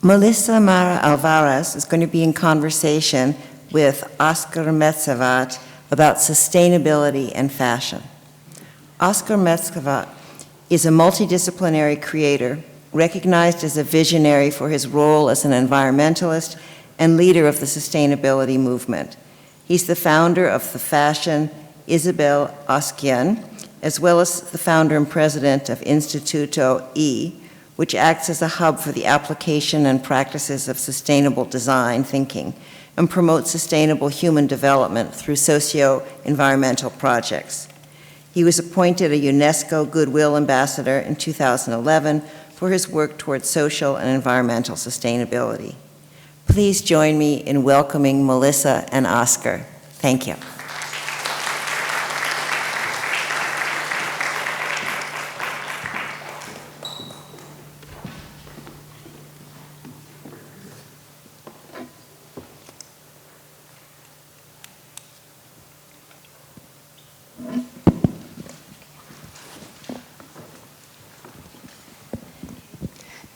Melissa Marra-Alvarez is going to be in conversation with Oskar Metsavaht about sustainability and fashion. Oskar Metsavaht is a multidisciplinary creator, recognized as a visionary for his role as an environmentalist and leader of the sustainability movement. He's the founder of the fashion Isabel Oskian, as well as the founder and president of Instituto E, which acts as a hub for the application and practices of sustainable design thinking and promotes sustainable human development through socio-environmental projects. He was appointed a UNESCO Goodwill Ambassador in 2011 for his work towards social and environmental sustainability. Please join me in welcoming Melissa and Oskar. Thank you.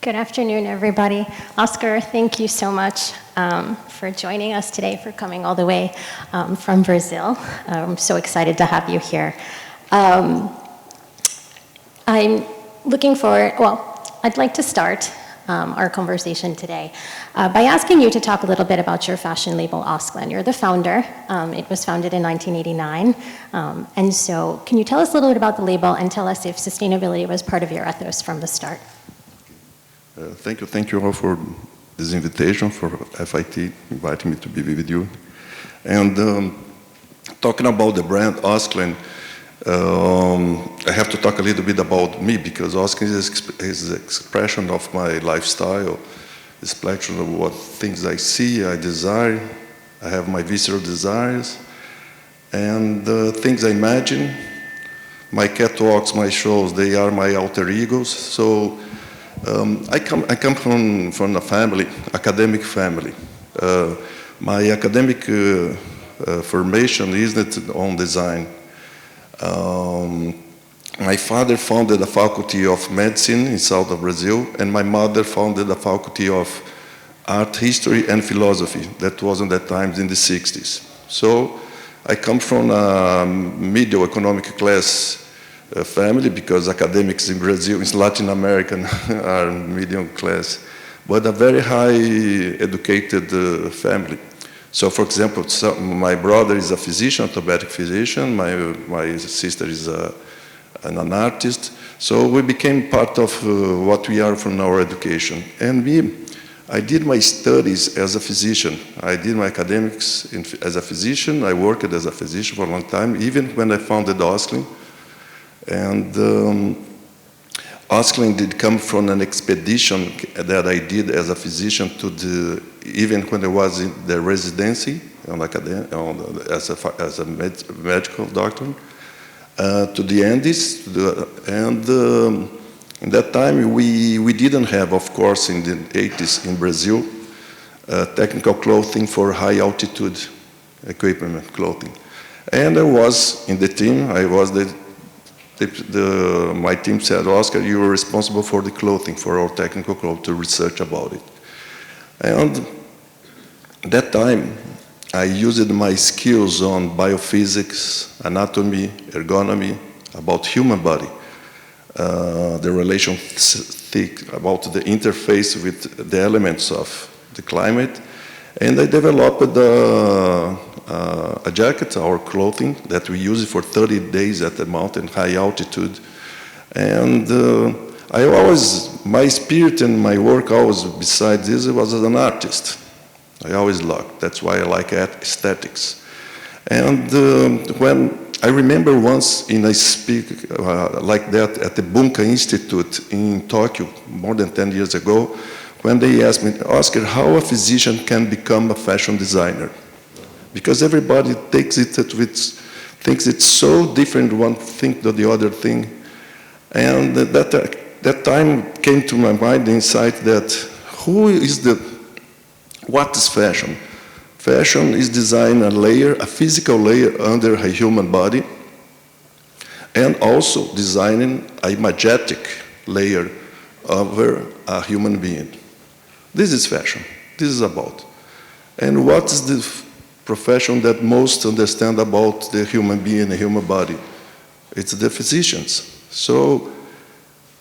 Good afternoon, everybody. Oskar, thank you so much for joining us today, for coming all the way from Brazil. I'm so excited to have you here. I'm looking forward, I'd like to start our conversation today by asking you to talk a little bit about your fashion label, Osklen. You're the founder. It was founded in 1989. And so can you tell us a little bit about the label and tell us if sustainability was part of your ethos from the start? Thank you all for this invitation, for FIT inviting me to be with you. And talking about the brand Osklen, I have to talk a little bit about me, because Osklen is an expression of my lifestyle, expression of what things I see, I desire, I have my visceral desires, and things I imagine. My catwalks, my shows, they are my alter egos. So I come from a family, academic family. My academic formation isn't on design. My father founded a faculty of medicine in south of Brazil, and my mother founded a faculty of art history and philosophy. That was in that times in the 60s. So I come from a middle economic class family, because academics in Brazil, in Latin American, are medium class, but a very high educated family. So, for example, my brother is a physician, orthopedic physician. My sister is an artist. So we became part of what we are from our education. And I did my studies as a physician. I did my academics as a physician. I worked as a physician for a long time, even when I founded Osklen. And Osklen did come from an expedition that I did as a physician even when I was in the residency as a medical doctor, to the Andes. And in that time, we didn't have, of course, in the 80s in Brazil, technical clothing for high altitude equipment clothing. And I was in the team, my team said, Oskar, you are responsible for the clothing, for our technical clothing, to research about it. And at that time, I used my skills on biophysics, anatomy, ergonomy, about human body, the relation about the interface with the elements of the climate. And I developed a jacket, our clothing, that we use for 30 days at the mountain, high altitude. And my spirit and my work always, besides this, was as an artist. I always loved. That's why I like aesthetics. And when I remember once in a speak like that at the Bunka Institute in Tokyo, more than 10 years ago, when they asked me, Oskar, how a physician can become a fashion designer? Because everybody thinks it's so different, one thing to the other thing. And that time came to my mind the insight that what is fashion? Fashion is designing a physical layer under a human body, and also designing a majestic layer over a human being. This is fashion. This is about. And what is the profession that most understand about the human being and the human body? It's the physicians. So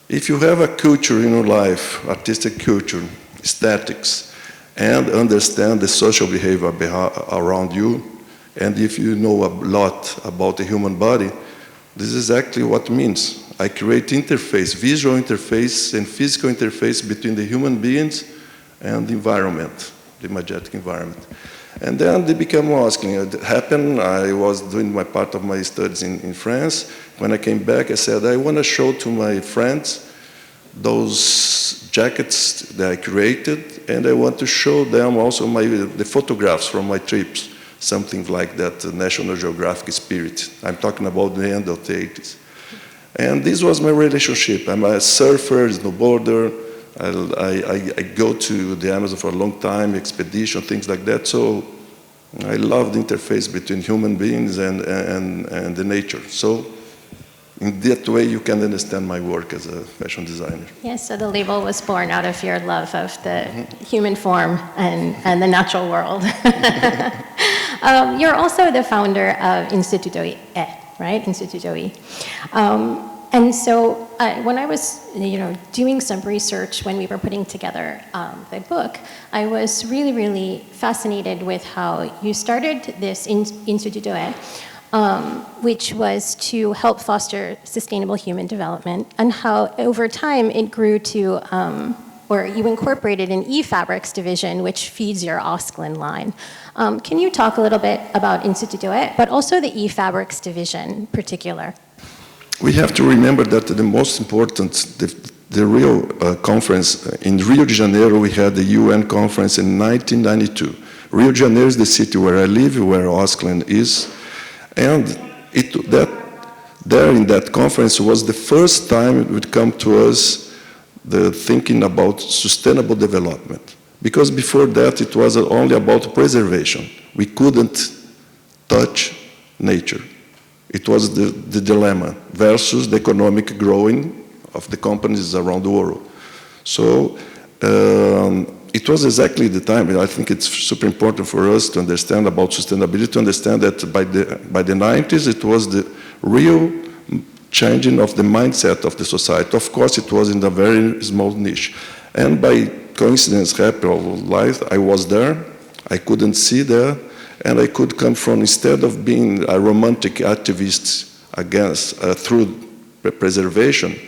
if you have a culture in your life, artistic culture, aesthetics, and understand the social behavior around you, and if you know a lot about the human body, this is exactly what it means. I create interface, visual interface and physical interface between the human beings and the environment, the majestic environment. And then they became asking. It happened, I was doing my part of my studies in France. When I came back, I said, I want to show to my friends those jackets that I created, and I want to show them also the photographs from my trips, something like that National Geographic spirit. I'm talking about the end of the 80s. And this was my relationship. I'm a surfer, snowboarder. I go to the Amazon for a long time, expedition, things like that. So I love the interface between human beings and the nature. So in that way, you can understand my work as a fashion designer. Yes, so the label was born out of your love of the human form and the natural world. You're also the founder of Instituto E, right? Instituto E. And so when I was, doing some research when we were putting together the book, I was really, really fascinated with how you started this Instituto E, which was to help foster sustainable human development, and how over time it grew to, or you incorporated an e-fabrics division, which feeds your Osklen line. Can you talk a little bit about Instituto E, but also the e-fabrics division in particular? We have to remember that the most important, the real conference in Rio de Janeiro, we had the UN conference in 1992. Rio de Janeiro is the city where I live, where Osklen is. And there in that conference was the first time it would come to us the thinking about sustainable development. Because before that it was only about preservation. We couldn't touch nature. It was the dilemma versus the economic growing of the companies around the world. So it was exactly the time, and I think it's super important for us to understand about sustainability, to understand that by the 90s, it was the real changing of the mindset of the society. Of course, it was in a very small niche. And by coincidence, happy of life, I was there, I couldn't see there, and I could come from, instead of being a romantic activist against, through preservation,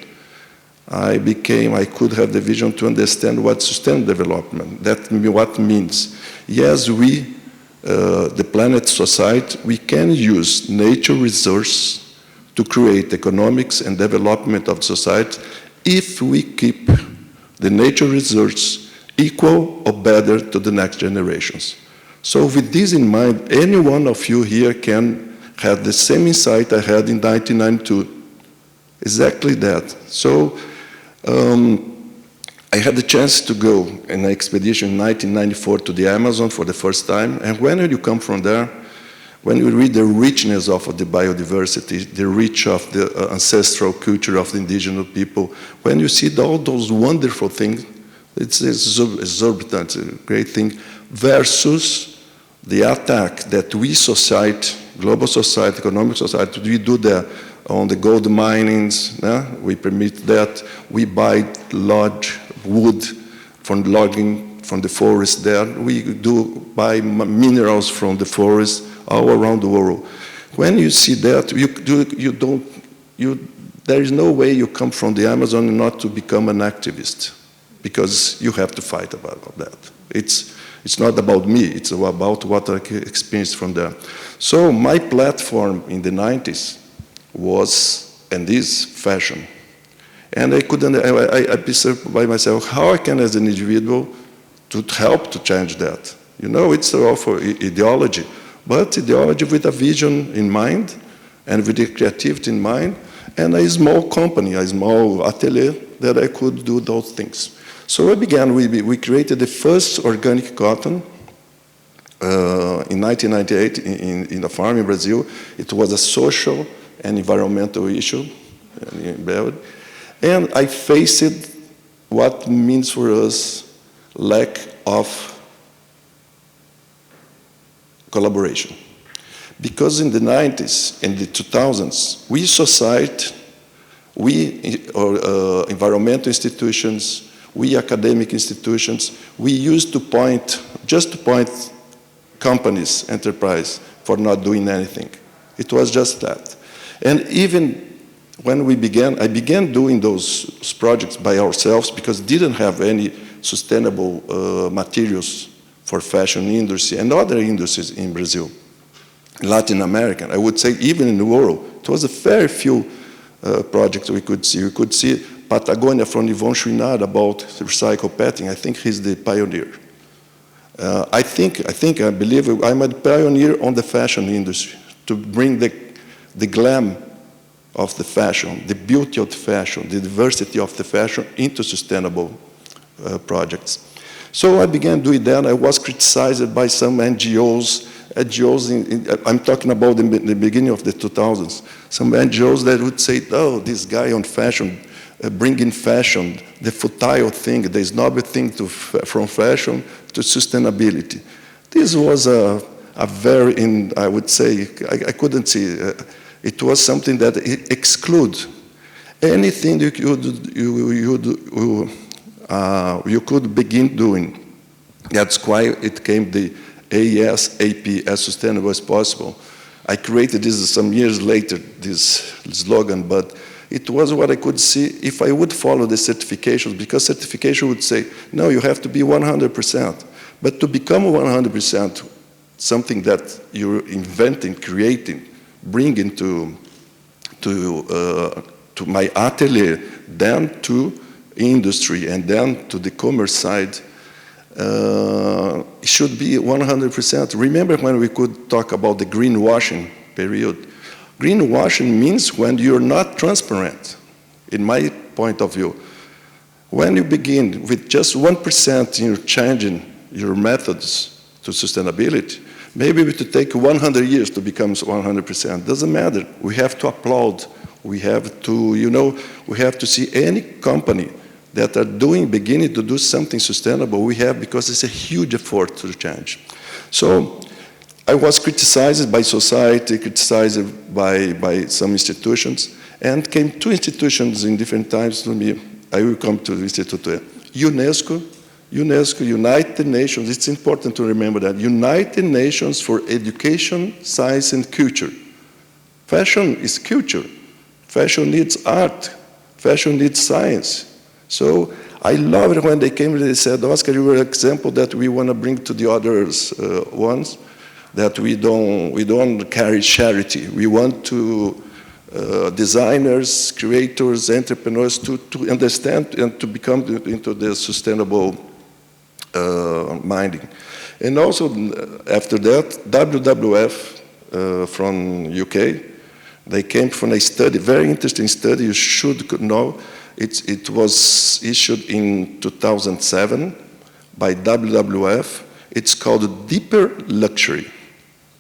I could have the vision to understand what sustainable development, what means. Yes, we, the planet society, we can use nature resource to create economics and development of society if we keep the nature resource equal or better to the next generations. So with this in mind, any one of you here can have the same insight I had in 1992. Exactly that. So I had the chance to go in an expedition in 1994 to the Amazon for the first time. And when you come from there, when you read the richness of the biodiversity, the reach of the ancestral culture of the indigenous people, when you see all those wonderful things, it's exorbitant, a great thing, versus the attack that we society, global society, economic society, we do there on the gold minings, we permit that, we buy large wood from logging from the forest there, we do buy minerals from the forest all around the world. When you see that, there is no way you come from the Amazon not to become an activist, because you have to fight about that. It's not about me, it's about what I experienced from there. So my platform in the 90s was, and is, fashion. And I perceived by myself how I can, as an individual, to help to change that. It's all for ideology, but ideology with a vision in mind, and with the creativity in mind, and a small company, a small atelier that I could do those things. So we began, we created the first organic cotton in 1998 in a farm in Brazil. It was a social and environmental issue. And I faced what means for us lack of collaboration. Because in the 90s and the 2000s, we society, we environmental institutions, we academic institutions, we used to point companies, enterprise, for not doing anything. It was just that. And even when I began doing those projects by ourselves because didn't have any sustainable materials for fashion industry and other industries in Brazil. Latin American, I would say even in the world, it was a very few projects we could see. We could see Patagonia from Yvon Chouinard about recycled padding. I think he's the pioneer. I believe I'm a pioneer on the fashion industry to bring the glam of the fashion, the beauty of the fashion, the diversity of the fashion into sustainable projects. So I began doing that. I was criticized by some NGOs. I'm talking about the beginning of the 2000s. Some NGOs that would say, oh, this guy on fashion, bringing fashion, the futile thing, the snobby thing from fashion to sustainability. This was a very, I would say, I couldn't see, it was something that excludes anything you could begin doing. That's why it came the ASAP, as sustainable as possible. I created this some years later, this slogan, but it was what I could see if I would follow the certifications, because certification would say, no, you have to be 100%. But to become 100%, something that you're inventing, creating, bringing to my atelier, then to industry, and then to the commerce side, it should be 100%. Remember when we could talk about the greenwashing period? Greenwashing means when you're not transparent, in my point of view. When you begin with just 1% in changing your methods to sustainability, maybe it would take 100 years to become 100%. Doesn't matter. We have to applaud. We have to, we have to see any company that are beginning to do something sustainable, we have, because it's a huge effort to change. So I was criticized by society, criticized by some institutions, and came two institutions in different times to me. I will come to the Institute. UNESCO, United Nations, it's important to remember that, United Nations for Education, Science and Culture. Fashion is culture. Fashion needs art. Fashion needs science. So I love it when they came and they said, Oskar, you were an example that we want to bring to the others ones, that we don't carry charity. We want to designers, creators, entrepreneurs to understand and to become into the sustainable minding. And also after that, WWF from UK, they came from a study, very interesting study, you should know. It was issued in 2007 by WWF. It's called Deeper Luxury.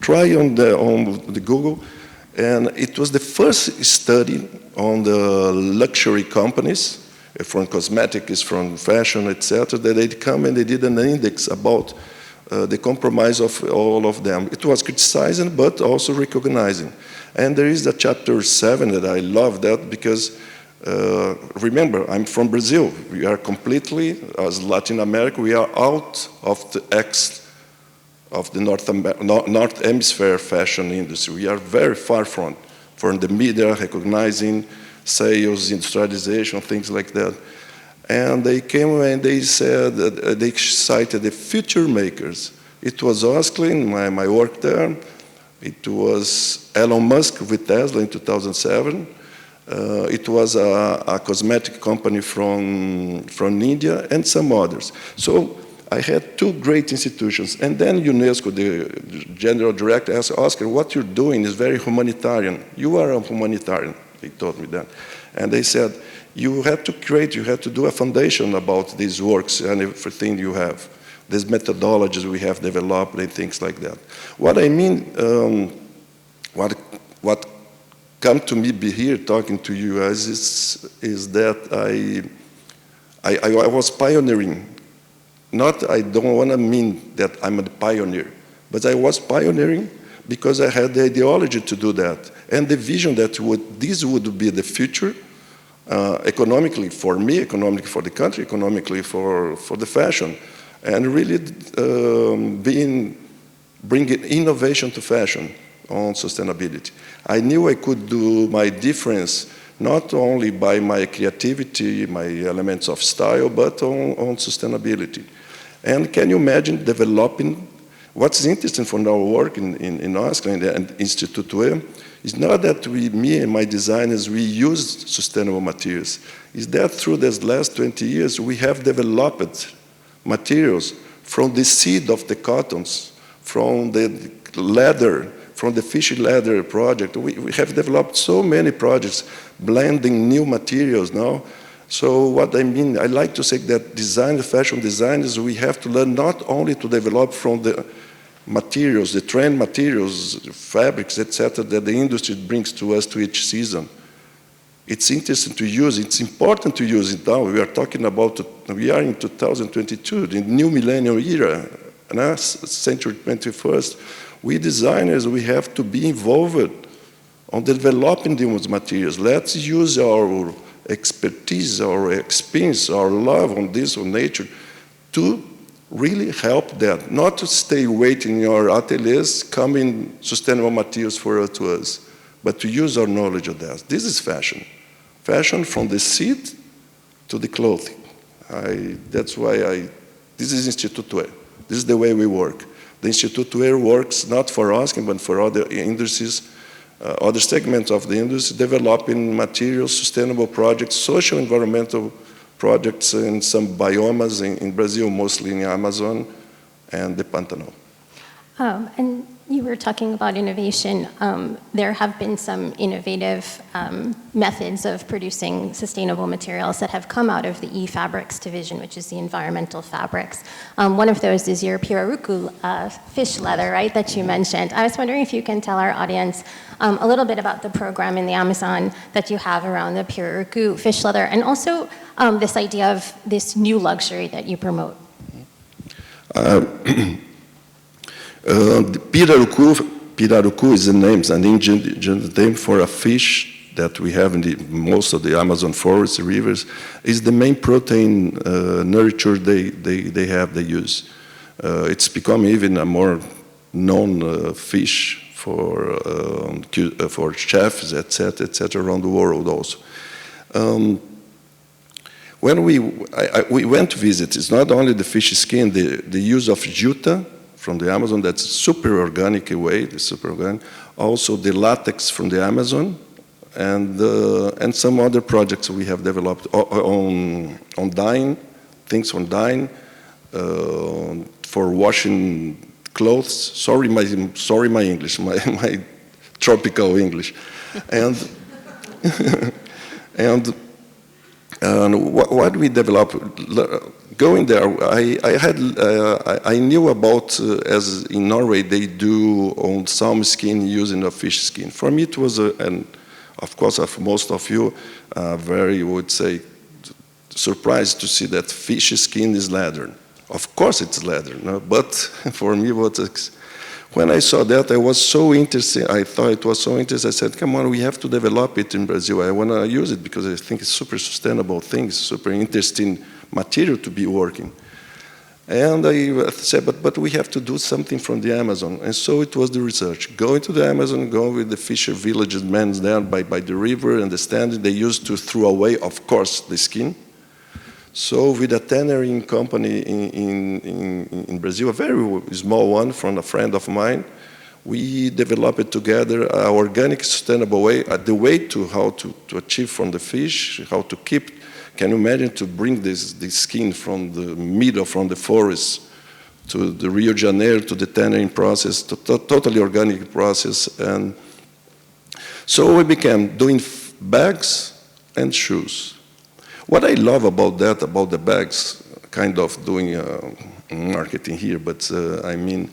Try on the Google, and it was the first study on the luxury companies, from cosmetics, from fashion, etc. That they come and they did an index about the compromise of all of them. It was criticizing, but also recognizing. And there is the chapter 7 that I love that because. Remember, I'm from Brazil. We are completely, as Latin America, we are out of the North Hemisphere fashion industry. We are very far from the media recognizing sales, industrialization, things like that. And they came and they said, they cited the future makers. It was Oskar, my work there. It was Elon Musk with Tesla in 2007. It was a cosmetic company from India and some others. So I had two great institutions. And then UNESCO, the general director, asked, Oskar, what you're doing is very humanitarian. You are a humanitarian, they told me that. And they said, you have to create, you have to do a foundation about these works and everything you have, these methodologies we have developed and things like that. What I mean, what come to me be here talking to you is that I was pioneering I don't want to mean that I'm a pioneer, but I was pioneering because I had the ideology to do that and the vision that this would be the future, economically for me, economically for the country, economically for the fashion, and really bringing innovation to fashion on sustainability. I knew I could do my difference not only by my creativity, my elements of style, but on sustainability. And can you imagine developing, what's interesting from our work in Oskar and Institute Web is not that me and my designers, we use sustainable materials. It's that through these last 20 years, we have developed materials from the seed of the cottons, from the leather, from the fish leather project. We have developed so many projects, blending new materials now. So what I mean, I like to say that fashion designers, we have to learn not only to develop from the materials, the trend materials, fabrics, etc., that the industry brings to us to each season. It's interesting to use, it's important to use it now. We are talking about, we are in 2022, the new millennium era, century 21st. We designers, we have to be involved on developing these materials. Let's use our expertise, our experience, our love on this, on nature, to really help that, not to stay waiting in our ateliers, coming sustainable materials to us, but to use our knowledge of that. This is fashion. Fashion from the seed to the clothing. That's why this is Institute Web. This is the way we work. The Institute Web works not for Oskar, but for other industries, other segments of the industry, developing materials, sustainable projects, social environmental projects in some biomes in Brazil, mostly in the Amazon and the Pantanal. And you were talking about innovation. There have been some innovative methods of producing sustainable materials that have come out of the e-fabrics division, which is the environmental fabrics. One of those is your pirarucu fish leather, right, that you mentioned. I was wondering if you can tell our audience a little bit about the program in the Amazon that you have around the pirarucu fish leather, and also this idea of this new luxury that you promote. The pirarucu is the name, an Indian name for a fish that we have in most of the Amazon forests, rivers. Is the main protein nurture they use. It's become even a more known fish for chefs, etc., around the world also. When we went to visit, it's not only the fish skin, the use of juta from the Amazon, that's super organic way, super organic. Also the latex from the Amazon, and some other projects we have developed on dyeing, things on dyeing, for washing clothes. Sorry my English, my tropical English, and what we developed. Going there, I knew about, as in Norway, they do on salmon skin using a fish skin. For me, it was, and of course, of most of you, very, would say, surprised to see that fish skin is leather. Of course it's leather, no? But for me, when I saw that, I was so interested. I thought it was so interesting. I said, come on, we have to develop it in Brazil. I want to use it because I think it's super sustainable thing, super interesting material to be working. And I said, but we have to do something from the Amazon. And so it was the research. Going to the Amazon, going with the fisher villages, men there by the river, understanding they used to throw away, of course, the skin. So with a tannering company in Brazil, a very small one from a friend of mine, we developed together an organic, sustainable way, the way to how to achieve from the fish, how to keep. Can you imagine to bring this skin from the middle, from the forest, to the Rio de Janeiro, to the tannering process, to totally organic process. And so we began doing bags and shoes. What I love about that, about the bags, kind of doing marketing here, but I mean,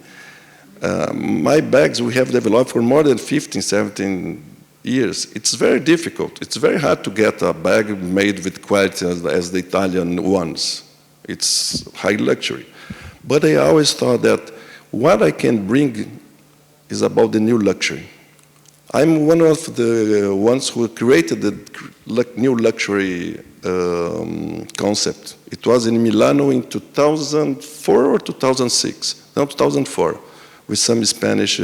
my bags we have developed for more than 15, 17 years. It's very difficult. It's very hard to get a bag made with quality as the Italian ones. It's high luxury. But I always thought that what I can bring is about the new luxury. I'm one of the ones who created the new luxury concept. It was in Milano in 2004 or 2006? No, 2004, with some Spanish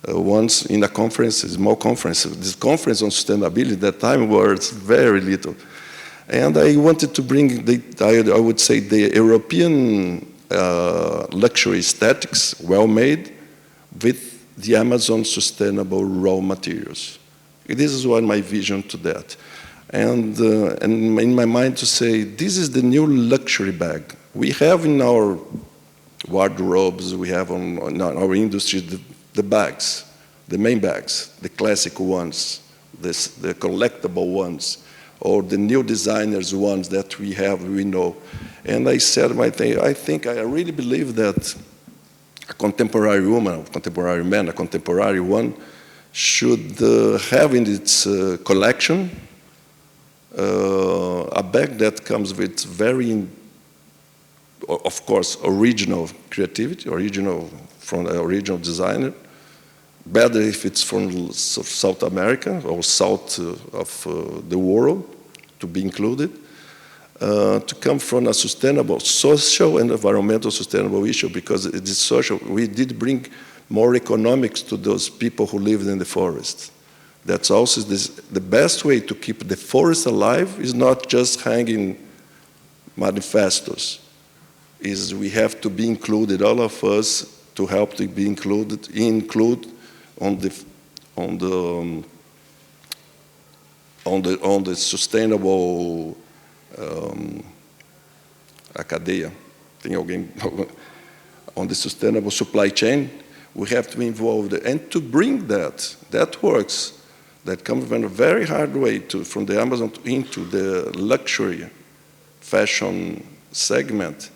ones in a conference, a small conference. This conference on sustainability at that time was very little. And I wanted to bring, I would say, the European luxury aesthetics, well-made, with the Amazon sustainable raw materials. This is what my vision to that. And in my mind to say, this is the new luxury bag. We have in our wardrobes, we have on our industry, the bags, the main bags, the classic ones, the collectible ones, or the new designers ones that we have, we know. And I said my thing, I really believe that a contemporary woman, a contemporary man, a contemporary one should have in its collection a bag that comes with very, of course, original creativity, original from an original designer. Better if it's from South America or south of the world to be included. To come from a sustainable, social and environmental sustainable issue, because it is social. We did bring more economics to those people who lived in the forest. That's also the best way to keep the forest alive is not just hanging manifestos. Is we have to be included, all of us, to help to be include on the sustainable a cadeia, tem alguém on the sustainable supply chain. We have to be involved, and to bring that works, that comes in a very hard way from the Amazon into the luxury fashion segment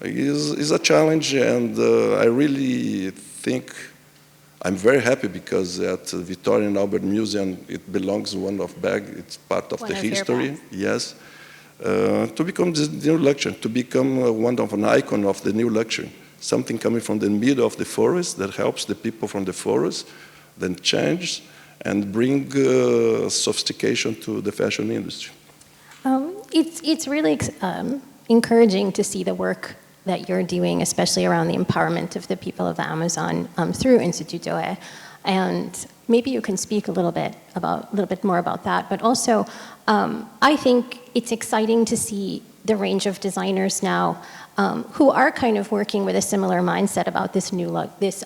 is a challenge, and I really think I'm very happy because at Victoria and Albert Museum it belongs one of bag. It's part of the history. Yes. To become the new luxury, to become one of an icon of the new luxury, something coming from the middle of the forest that helps the people from the forest, then change and bring sophistication to the fashion industry. It's really encouraging to see the work that you're doing, especially around the empowerment of the people of the Amazon through Instituto E. And maybe you can speak a little bit more about that. But also, I think it's exciting to see the range of designers now who are kind of working with a similar mindset about this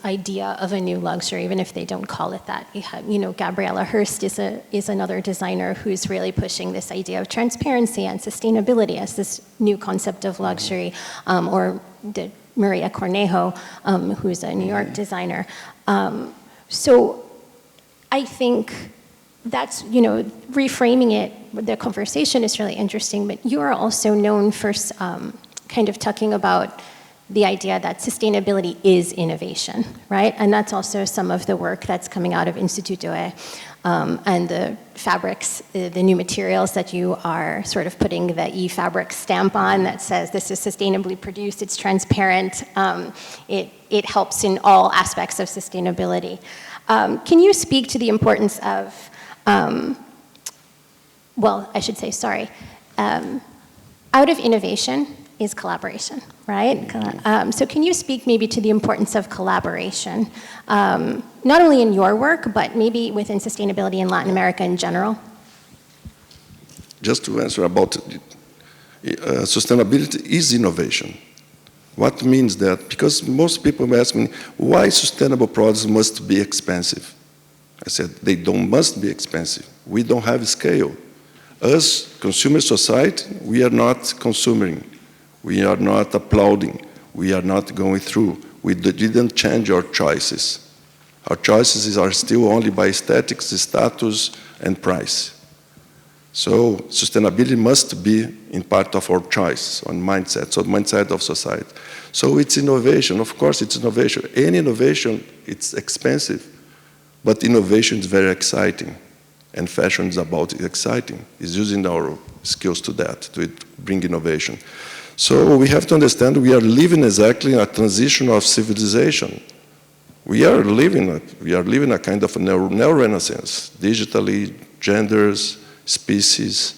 idea of a new luxury, even if they don't call it that. Gabriela Hearst is another designer who's really pushing this idea of transparency and sustainability as this new concept of luxury, or Maria Cornejo, who's a New York designer. So I think that's, reframing it, the conversation is really interesting, but you are also known for kind of talking about the idea that sustainability is innovation, right? And that's also some of the work that's coming out of Instituto E, and the fabrics, the new materials that you are sort of putting the e-fabric stamp on that says this is sustainably produced, it's transparent, it helps in all aspects of sustainability. Can you speak to the importance of, out of innovation is collaboration, right? So can you speak maybe to the importance of collaboration, not only in your work, but maybe within sustainability in Latin America in general? Just to answer about sustainability is innovation. What means that? Because most people ask me, why sustainable products must be expensive? I said, they must be expensive. We don't have scale. Us, consumer society, we are not consuming. We are not applauding. We are not going through. We didn't change our choices. Our choices are still only by aesthetics, status, and price. So sustainability must be in part of our choice, on mindset, so mindset of society. So it's innovation. Of course, it's innovation. Any innovation, it's expensive, but innovation is very exciting. And fashion is about exciting. It's using our skills to that, to bring innovation. So we have to understand we are living exactly a transition of civilization. We are living a kind of a neo-renaissance, digitally, genders, species,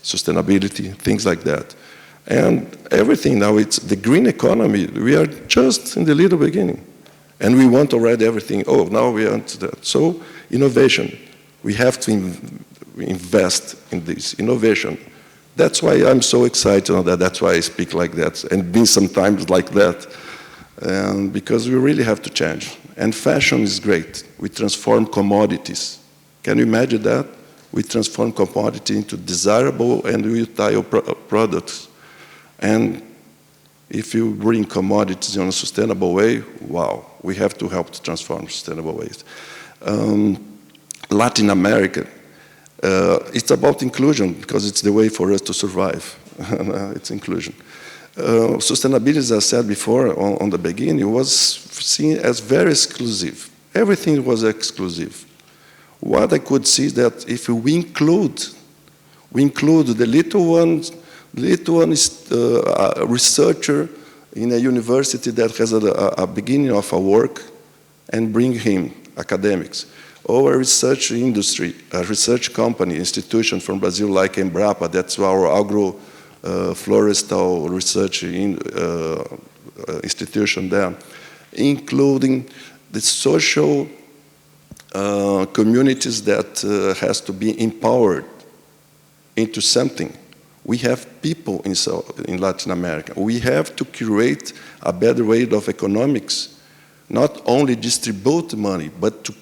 sustainability, things like that. And everything now, it's the green economy. We are just in the little beginning. And we want already everything. Oh, now we are into that. So innovation, we have to invest in this innovation. That's why I'm so excited on that. That's why I speak like that and been sometimes like that. Because we really have to change. And fashion is great. We transform commodities. Can you imagine that? We transform commodity into desirable and utilitarian products. And if you bring commodities in a sustainable way, wow, we have to help to transform sustainable ways. Latin America, it's about inclusion because it's the way for us to survive. It's inclusion. Sustainability, as I said before on the beginning, was seen as very exclusive. Everything was exclusive. What I could see is that if we include the little one is a researcher in a university that has a beginning of a work and bring him academics. Or a research industry, a research company, institution from Brazil like Embrapa, that's our agro-florestal research institution there, including the social communities that has to be empowered into something. We have people in Latin America. We have to curate a better way of economics, not only distribute money, but to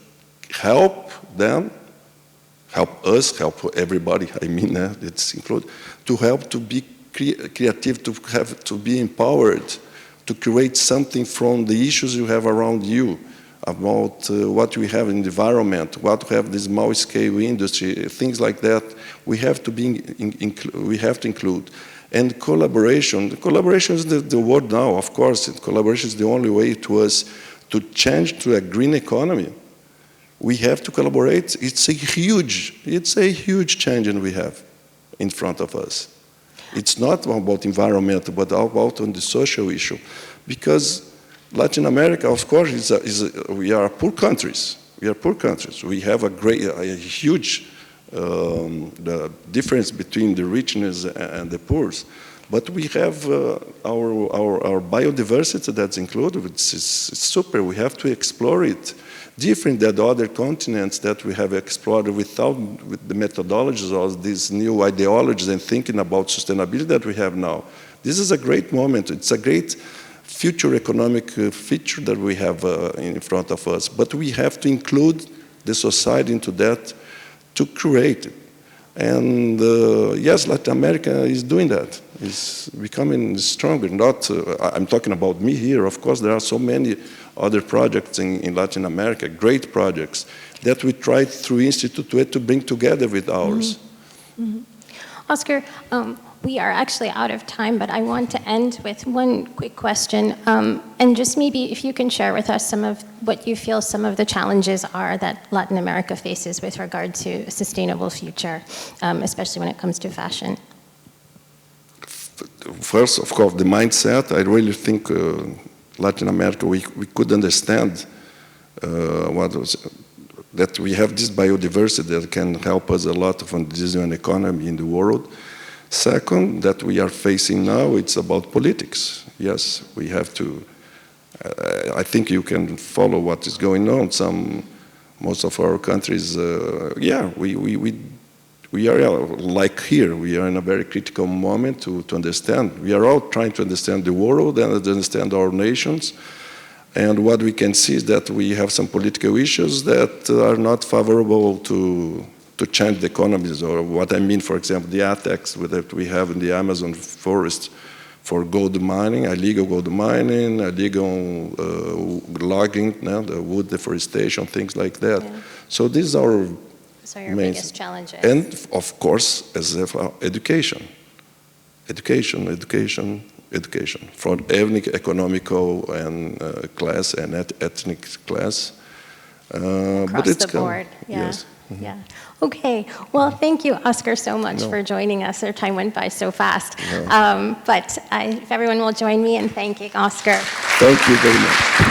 help them, help us, help everybody, I mean, it's included, to help to be creative, to be empowered, to create something from the issues you have around you, about what we have in the environment, what we have the small-scale industry, things like that. We have to include. And collaboration is the word now, of course. Collaboration is the only way to us to change to a green economy. We have to collaborate. It's a huge change we have in front of us. It's not about environment, but about on the social issue. Because Latin America, of course, we are poor countries. We are poor countries. We have a huge the difference between the richness and the poor. But we have our biodiversity that's included. It's super. We have to explore it. Different than the other continents that we have explored with the methodologies of these new ideologies and thinking about sustainability that we have now. This is a great moment. It's a great future economic feature that we have in front of us. But we have to include the society into that to create it. And yes, Latin America is doing that. It's becoming stronger. I'm talking about me here. Of course, there are so many other projects in Latin America, great projects, that we try through Institute to bring together with ours. Mm-hmm. Mm-hmm. Oskar, we are actually out of time, but I want to end with one quick question. And just maybe if you can share with us some of what you feel some of the challenges are that Latin America faces with regard to a sustainable future, especially when it comes to fashion. First, of course, the mindset. I really think Latin America, we could understand that we have this biodiversity that can help us a lot from the design economy in the world. Second, that we are facing now, it's about politics. Yes, we have to, I think you can follow what is going on. Most of our countries, we are like here, we are in a very critical moment to understand. We are all trying to understand the world and understand our nations. And what we can see is that we have some political issues that are not favorable to change the economies, or what I mean, for example, the attacks that we have in the Amazon forest for gold mining, illegal gold mining, illegal logging, the wood deforestation, things like that. Yeah. So these are your biggest challenges. And of course, as education, from ethnic, economical, and class and ethnic class. Across the board, yeah. Yes. Yeah. Okay. Well, thank you, Oskar, so much for joining us. Our time went by so fast. But if everyone will join me in thanking Oskar. Thank you very much.